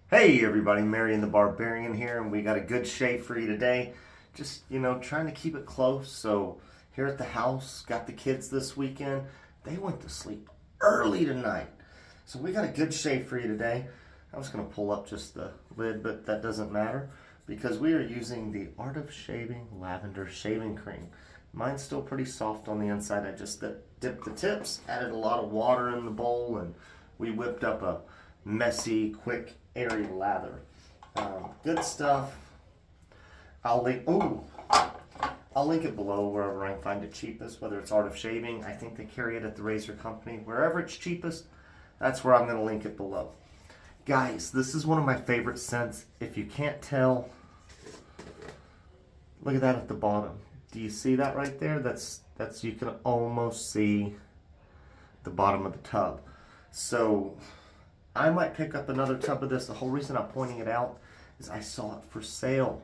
Hey everybody, Marion the Barbarian here, and we got a good shave for you today. Just, trying to keep it close. So, here at the house, got the kids this weekend. They went to sleep early tonight. So, we got a good shave for you today. I was going to pull up just the lid, but that doesn't matter because we are using the Art of Shaving Lavender Shaving Cream. Mine's still pretty soft on the inside. I just dipped the tips, added a lot of water in the bowl, and we whipped up a messy, quick, airy lather. Good stuff. I'll link it below wherever I can find it cheapest, whether it's Art of Shaving. I think they carry it at the razor company. Wherever it's cheapest, that's where I'm going to link it below. Guys, this is one of my favorite scents. If you can't tell, look at that at the bottom. Do you see that right there? That's you can almost see the bottom of the tub. So I might pick up another tub of this. The whole reason I'm pointing it out is I saw it for sale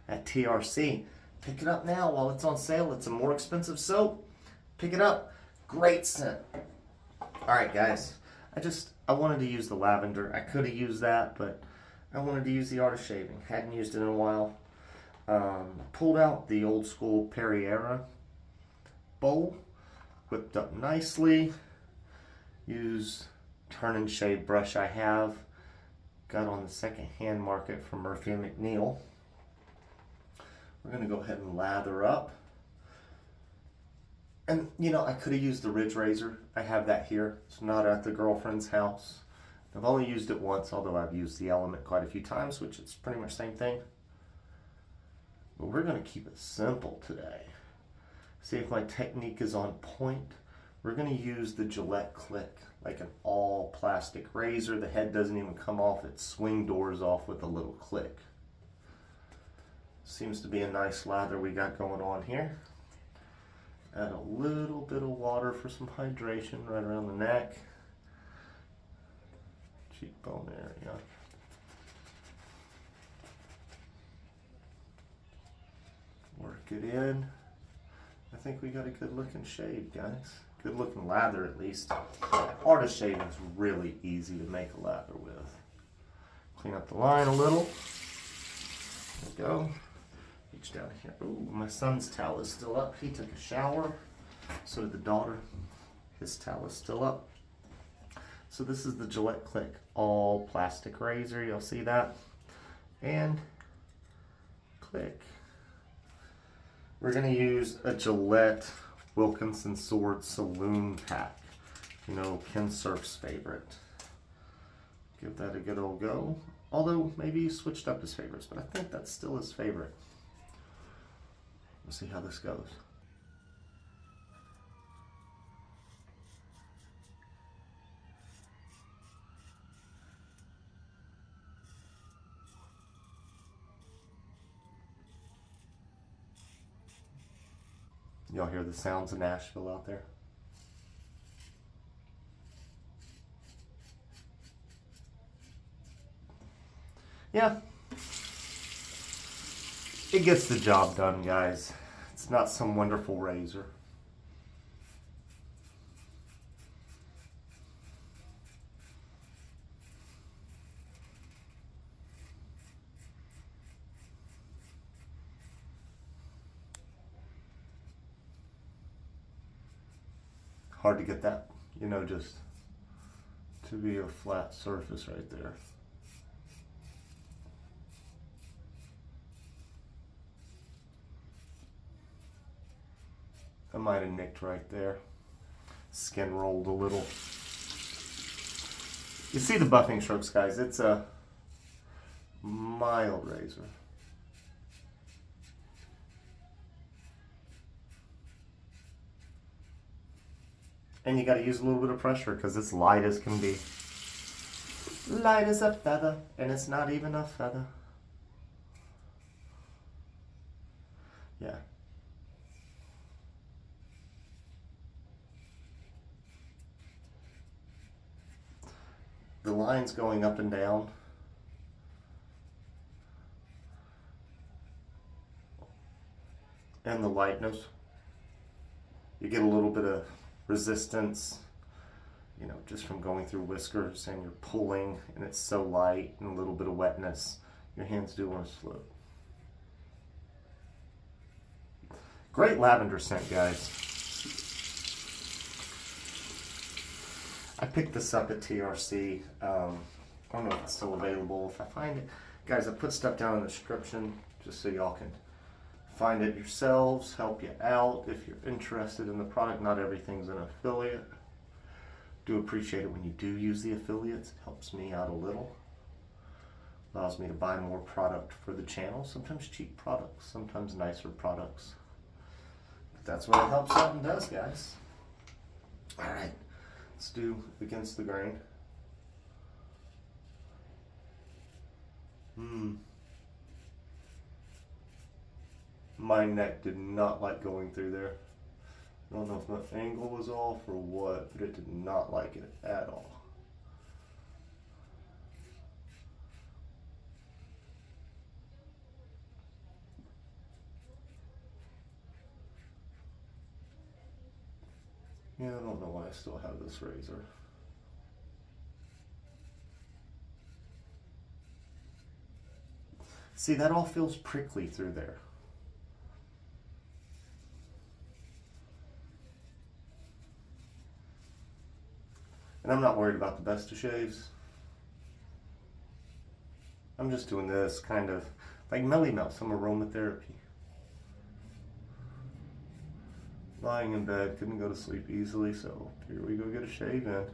at TRC. Pick it up now while it's on sale. It's a more expensive soap. Pick it up. Great scent. All right, guys. I wanted to use the lavender. I could have used that, but I wanted to use the Art of Shaving. Hadn't used it in a while. Pulled out the old school Pereira bowl. Whipped up nicely. Use turn and shave brush I have. Got on the second hand market from Murphy & McNeil. We're going to go ahead and lather up. And, I could have used the Ridge razor. I have that here. It's not at the girlfriend's house. I've only used it once, although I've used the Element quite a few times, which is pretty much the same thing. But we're going to keep it simple today. See if my technique is on point. We're going to use the Gillette Click, like an all plastic razor. The head doesn't even come off. It swing doors off with a little click. Seems to be a nice lather we got going on here. Add a little bit of water for some hydration right around the neck. Cheekbone area. Work it in. I think we got a good looking shave, guys. Good looking lather at least. Art of Shaving is really easy to make a lather with. Clean up the line a little. There we go. Reach down here. Ooh, my son's towel is still up. He took a shower. So did the daughter. His towel is still up. So this is the Gillette Click all plastic razor. You'll see that. And click. We're going to use a Gillette Wilkinson Sword Saloon pack. Ken Surf's favorite. Give that a good old go. Although maybe he switched up his favorites, but I think that's still his favorite. We'll see how this goes. Y'all hear the sounds of Nashville out there? Yeah. It gets the job done, guys. It's not some wonderful razor. Hard to get that, just to be a flat surface right there. I might have nicked right there. Skin rolled a little. You see the buffing strokes, guys. It's a mild razor. And you got to use a little bit of pressure because it's light as can be. Light as a feather, and it's not even a feather. Yeah. The line's going up and down. And the lightness. You get a little bit of resistance you know, just from going through whiskers and you're pulling and it's so light and a little bit of wetness, your hands do want to slip. Great lavender scent, guys. I picked this up at TRC. I don't know if it's still available. If I find it, guys, I put stuff down in the description just so y'all can find it yourselves, help you out if you're interested in the product. Not everything's an affiliate. Do appreciate it when you do use the affiliates. It helps me out a little. Allows me to buy more product for the channel. Sometimes cheap products, sometimes nicer products. But that's what it helps out and does, guys. All right, let's do against the grain. My neck did not like going through there. I don't know if my angle was off or what, but it did not like it at all. Yeah, I don't know why I still have this razor. See, that all feels prickly through there. And I'm not worried about the best of shaves. I'm just doing this kind of like Melly Melt, some aromatherapy. Lying in bed, couldn't go to sleep easily, so here we go get a shave in.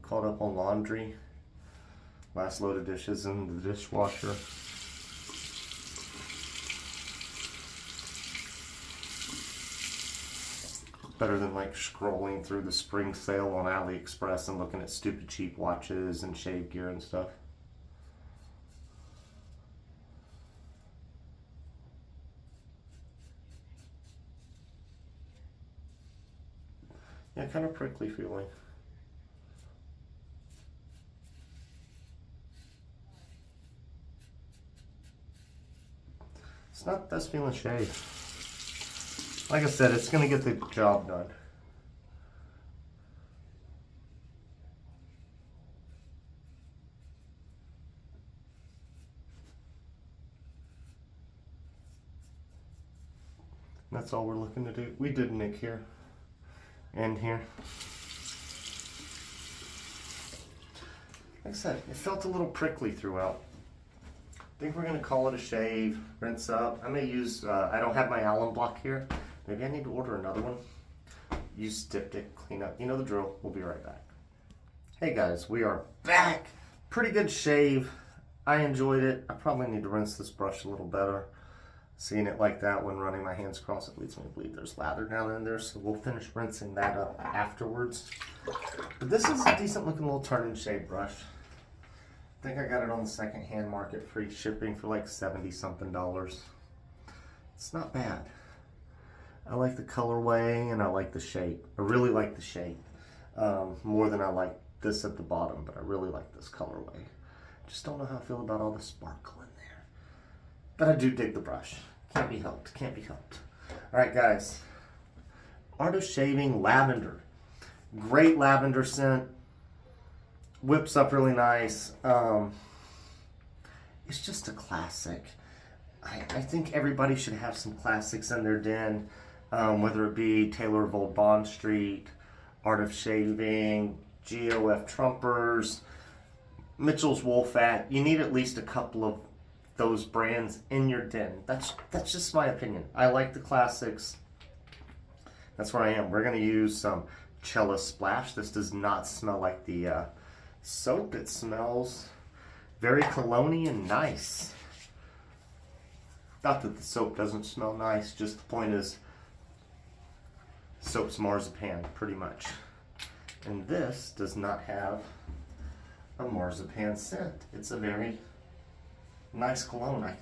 Caught up on laundry. Last load of dishes in the dishwasher. Better than like scrolling through the spring sale on AliExpress and looking at stupid cheap watches and shave gear and stuff. Yeah, kind of prickly feeling. It's not the best feeling shave. Like I said, it's going to get the job done. That's all we're looking to do. We did nick here and here. Like I said, it felt a little prickly throughout. I think we're going to call it a shave, rinse up. I may use, I don't have my alum block here. Maybe I need to order another one. Use diptych, clean up. You know the drill. We'll be right back. Hey guys, we are back. Pretty good shave. I enjoyed it. I probably need to rinse this brush a little better. Seeing it like that when running my hands across it leads me to believe there's lather down in there, so we'll finish rinsing that up afterwards. But this is a decent looking little turn and shave brush. I think I got it on the second-hand market, free shipping for like $70 something. It's not bad. I like the colorway and I like the shape. I really like the shape more than I like this at the bottom, but I really like this colorway. Just don't know how I feel about all the sparkle in there. But I do dig the brush. Can't be helped, can't be helped. All right, guys. Art of Shaving Lavender. Great lavender scent. Whips up really nice. It's just a classic. I think everybody should have some classics in their den. Whether it be Taylor of Old Bond Street, Art of Shaving, GOF Trumpers, Mitchell's Wolfat. You need at least a couple of those brands in your den. That's just my opinion. I like the classics. That's where I am. We're going to use some Cella Splash. This does not smell like the soap. It smells very cologne-y and nice. Not that the soap doesn't smell nice, just the point is soap's marzipan, pretty much. And this does not have a marzipan scent. It's a very nice cologne. I'm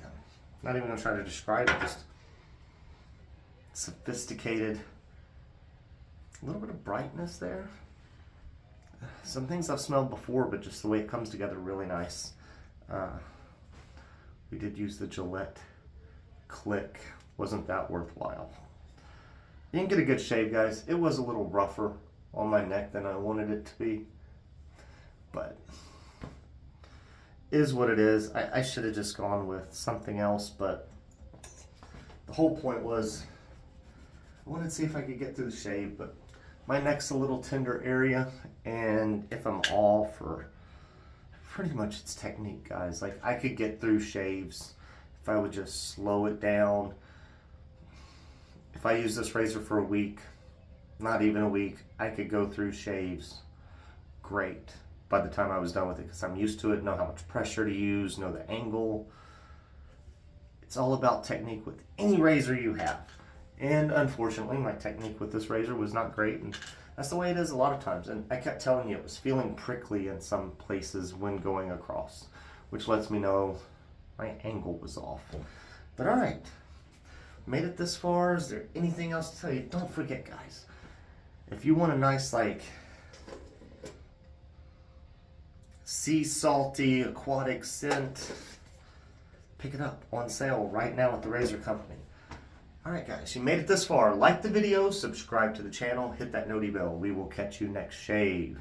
not even going to try to describe it, just sophisticated. A little bit of brightness there. Some things I've smelled before, but just the way it comes together, really nice. We did use the Gillette Click. Wasn't that worthwhile? You didn't get a good shave, guys. It was a little rougher on my neck than I wanted it to be. But is what it is. I should have just gone with something else, but the whole point was I wanted to see if I could get through the shave, but my neck's a little tender area, and if I'm off, or pretty much it's technique, guys. Like, I could get through shaves if I would just slow it down. If I use this razor for a week, not even a week, I could go through shaves great by the time I was done with it, because I'm used to it, know how much pressure to use, know the angle. It's all about technique with any razor you have. And unfortunately, my technique with this razor was not great, and that's the way it is a lot of times. And I kept telling you, it was feeling prickly in some places when going across, which lets me know my angle was off. But all right, made it this far. Is there anything else to tell you? Don't forget, guys, if you want a nice, like, sea salty aquatic scent, pick it up on sale right now at the Razor Company. Alright guys, you made it this far. Like the video, subscribe to the channel, hit that noti bell. We will catch you next shave.